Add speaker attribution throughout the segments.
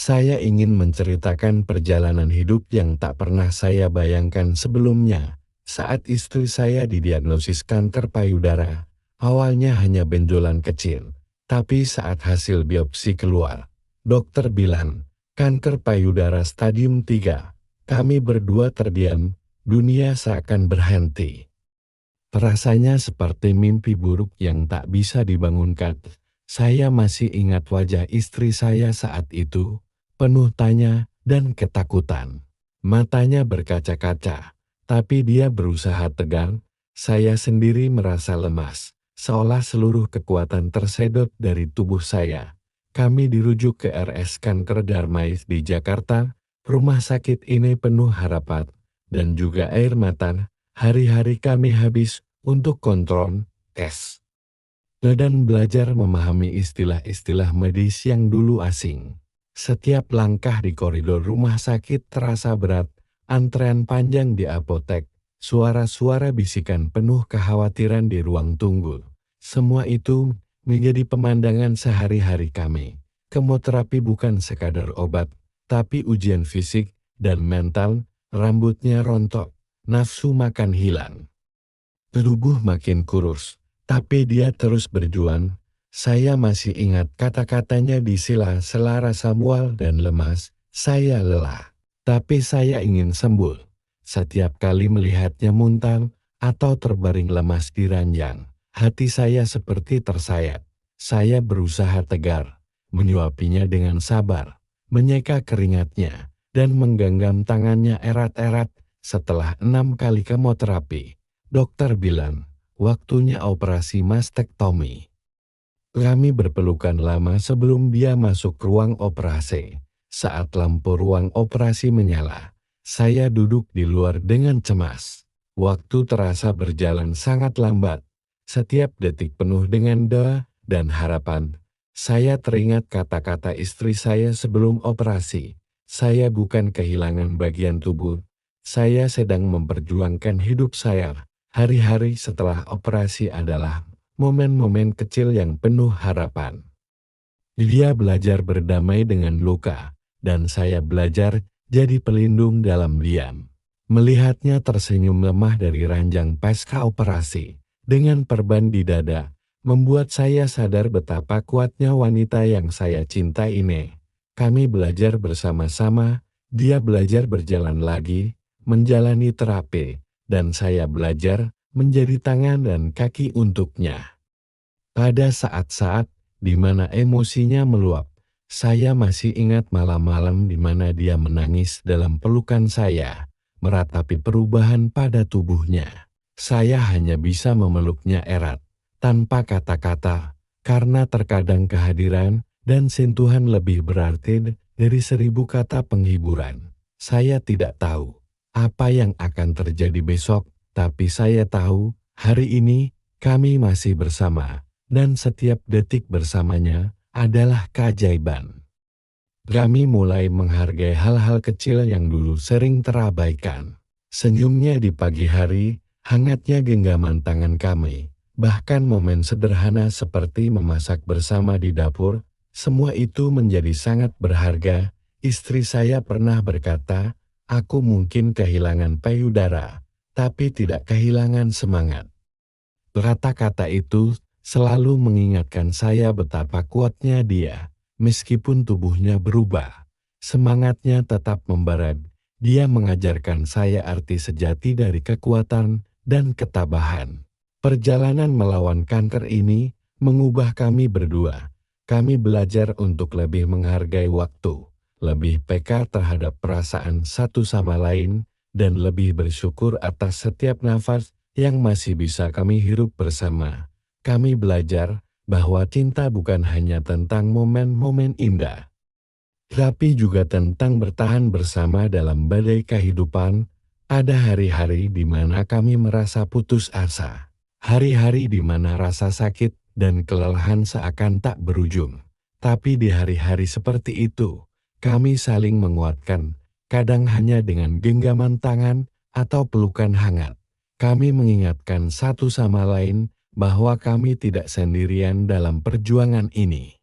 Speaker 1: Saya ingin menceritakan perjalanan hidup yang tak pernah saya bayangkan sebelumnya. Saat istri saya didiagnosis kanker payudara, awalnya hanya benjolan kecil. Tapi saat hasil biopsi keluar, dokter bilang, kanker payudara stadium 3. Kami berdua terdiam, dunia seakan berhenti. Rasanya seperti mimpi buruk yang tak bisa dibangunkan. Saya masih ingat wajah istri saya saat itu, penuh tanya dan ketakutan. Matanya berkaca-kaca, tapi dia berusaha tegang. Saya sendiri merasa lemas, seolah seluruh kekuatan tersedot dari tubuh saya. Kami dirujuk ke RS Kanker Darmais di Jakarta. Rumah sakit ini penuh harapan dan juga air mata. Hari-hari kami habis untuk kontrol, tes, dan belajar memahami istilah-istilah medis yang dulu asing. Setiap langkah di koridor rumah sakit terasa berat, antrean panjang di apotek, suara-suara bisikan penuh kekhawatiran di ruang tunggu. Semua itu menjadi pemandangan sehari-hari kami. Kemoterapi bukan sekadar obat, tapi ujian fisik dan mental. Rambutnya rontok, nafsu makan hilang. Tubuh makin kurus, tapi dia terus berjuang. Saya masih ingat kata-katanya di sela-sela rasa mual dan lemas. Saya lelah, tapi saya ingin sembuh. Setiap kali melihatnya muntah atau terbaring lemas di ranjang, hati saya seperti tersayat. Saya berusaha tegar, menyuapinya dengan sabar, menyeka keringatnya, dan menggenggam tangannya erat-erat. Setelah 6 kali kemoterapi, dokter bilang, waktunya operasi mastektomi. Kami berpelukan lama sebelum dia masuk ruang operasi. Saat lampu ruang operasi menyala, saya duduk di luar dengan cemas. Waktu terasa berjalan sangat lambat. Setiap detik penuh dengan doa dan harapan. Saya teringat kata-kata istri saya sebelum operasi. Saya bukan kehilangan bagian tubuh. Saya sedang memperjuangkan hidup saya. Hari-hari setelah operasi adalah momen-momen kecil yang penuh harapan. Dia belajar berdamai dengan luka, dan saya belajar jadi pelindung dalam diam. Melihatnya tersenyum lemah dari ranjang pasca operasi, dengan perban di dada, membuat saya sadar betapa kuatnya wanita yang saya cintai ini. Kami belajar bersama-sama, dia belajar berjalan lagi, menjalani terapi, dan saya belajar menjadi tangan dan kaki untuknya. Pada saat-saat di mana emosinya meluap, saya masih ingat malam-malam di mana dia menangis dalam pelukan saya, meratapi perubahan pada tubuhnya. Saya hanya bisa memeluknya erat, tanpa kata-kata, karena terkadang kehadiran dan sentuhan lebih berarti dari 1000 kata penghiburan. Saya tidak tahu apa yang akan terjadi besok, tapi saya tahu hari ini kami masih bersama, dan setiap detik bersamanya adalah keajaiban. Kami mulai menghargai hal-hal kecil yang dulu sering terabaikan. Senyumnya di pagi hari, hangatnya genggaman tangan kami, bahkan momen sederhana seperti memasak bersama di dapur, semua itu menjadi sangat berharga. Istri saya pernah berkata, aku mungkin kehilangan payudara, tapi tidak kehilangan semangat. Kata-kata itu selalu mengingatkan saya betapa kuatnya dia. Meskipun tubuhnya berubah, semangatnya tetap membara. Dia mengajarkan saya arti sejati dari kekuatan dan ketabahan. Perjalanan melawan kanker ini mengubah kami berdua. Kami belajar untuk lebih menghargai waktu, lebih peka terhadap perasaan satu sama lain, dan lebih bersyukur atas setiap nafas yang masih bisa kami hirup bersama. Kami belajar bahwa cinta bukan hanya tentang momen-momen indah, tapi juga tentang bertahan bersama dalam badai kehidupan. Ada hari-hari di mana kami merasa putus asa, hari-hari di mana rasa sakit dan kelelahan seakan tak berujung. Tapi di hari-hari seperti itu, kami saling menguatkan, kadang hanya dengan genggaman tangan atau pelukan hangat. Kami mengingatkan satu sama lain bahwa kami tidak sendirian dalam perjuangan ini.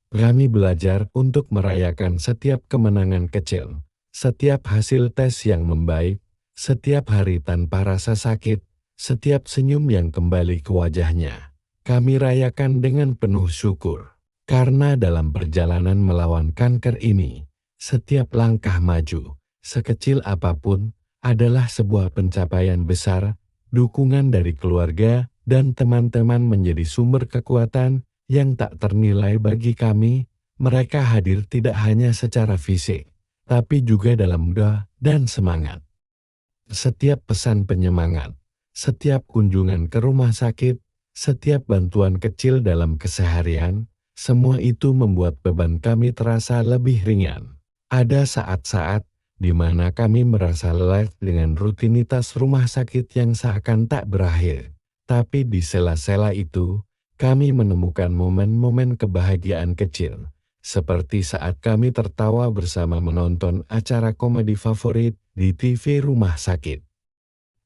Speaker 1: Kami belajar untuk merayakan setiap kemenangan kecil, setiap hasil tes yang membaik, setiap hari tanpa rasa sakit, setiap senyum yang kembali ke wajahnya. Kami rayakan dengan penuh syukur. Karena dalam perjalanan melawan kanker ini, setiap langkah maju, sekecil apapun, adalah sebuah pencapaian besar. Dukungan dari keluarga dan teman-teman menjadi sumber kekuatan yang tak ternilai bagi kami. Mereka hadir tidak hanya secara fisik, tapi juga dalam doa dan semangat. Setiap pesan penyemangat, setiap kunjungan ke rumah sakit, setiap bantuan kecil dalam keseharian, semua itu membuat beban kami terasa lebih ringan. Ada saat-saat di mana kami merasa lelah dengan rutinitas rumah sakit yang seakan tak berakhir. Tapi di sela-sela itu, kami menemukan momen-momen kebahagiaan kecil. Seperti saat kami tertawa bersama menonton acara komedi favorit di TV rumah sakit.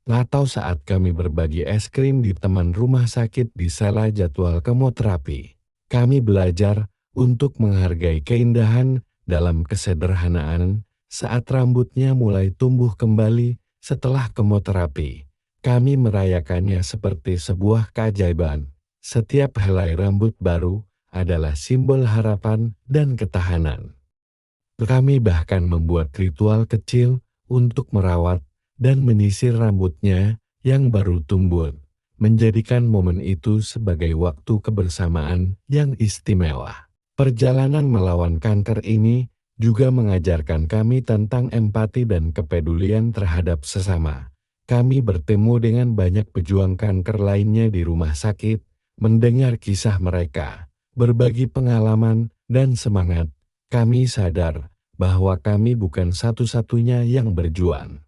Speaker 1: Atau saat kami berbagi es krim di teman rumah sakit di sela jadwal kemoterapi. Kami belajar untuk menghargai keindahan dalam kesederhanaan saat rambutnya mulai tumbuh kembali setelah kemoterapi. Kami merayakannya seperti sebuah keajaiban. Setiap helai rambut baru adalah simbol harapan dan ketahanan. Kami bahkan membuat ritual kecil untuk merawat dan menyisir rambutnya yang baru tumbuh, menjadikan momen itu sebagai waktu kebersamaan yang istimewa. Perjalanan melawan kanker ini juga mengajarkan kami tentang empati dan kepedulian terhadap sesama. Kami bertemu dengan banyak pejuang kanker lainnya di rumah sakit, mendengar kisah mereka, berbagi pengalaman dan semangat. Kami sadar bahwa kami bukan satu-satunya yang berjuang.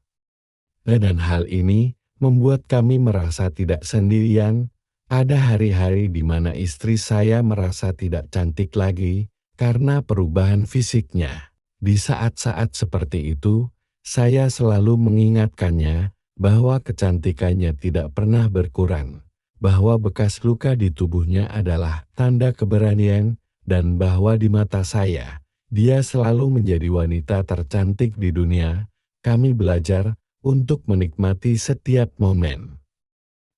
Speaker 1: Dan hal ini membuat kami merasa tidak sendirian. Ada hari-hari di mana istri saya merasa tidak cantik lagi karena perubahan fisiknya. Di saat-saat seperti itu, saya selalu mengingatkannya bahwa kecantikannya tidak pernah berkurang, bahwa bekas luka di tubuhnya adalah tanda keberanian, dan bahwa di mata saya, dia selalu menjadi wanita tercantik di dunia. Kami belajar untuk menikmati setiap momen.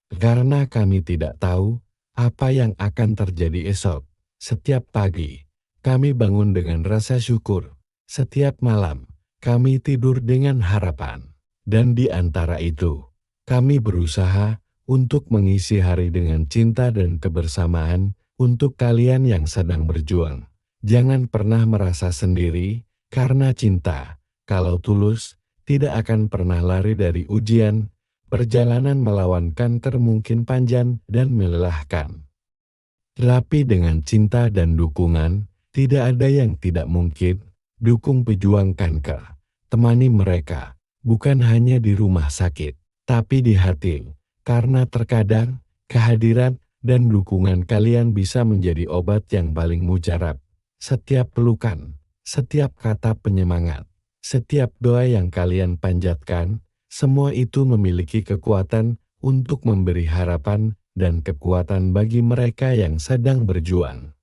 Speaker 1: Karena kami tidak tahu apa yang akan terjadi esok. Setiap pagi, kami bangun dengan rasa syukur. Setiap malam, kami tidur dengan harapan. Dan di antara itu, kami berusaha untuk mengisi hari dengan cinta dan kebersamaan untuk kalian yang sedang berjuang. Jangan pernah merasa sendiri, karena cinta, kalau tulus, tidak akan pernah lari dari ujian. Perjalanan melawan kanker mungkin panjang dan melelahkan. Tapi dengan cinta dan dukungan, tidak ada yang tidak mungkin. Dukung pejuang kanker. Temani mereka, bukan hanya di rumah sakit, tapi di hati. Karena terkadang, kehadiran dan dukungan kalian bisa menjadi obat yang paling mujarab. Setiap pelukan, setiap kata penyemangat, setiap doa yang kalian panjatkan, semua itu memiliki kekuatan untuk memberi harapan dan kekuatan bagi mereka yang sedang berjuang.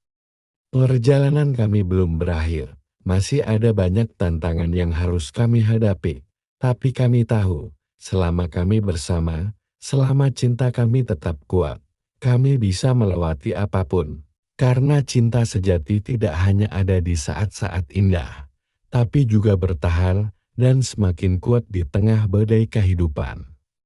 Speaker 1: Perjalanan kami belum berakhir. Masih ada banyak tantangan yang harus kami hadapi. Tapi kami tahu, selama kami bersama, selama cinta kami tetap kuat, kami bisa melewati apapun. Karena cinta sejati tidak hanya ada di saat-saat indah, tapi juga bertahan dan semakin kuat di tengah badai kehidupan.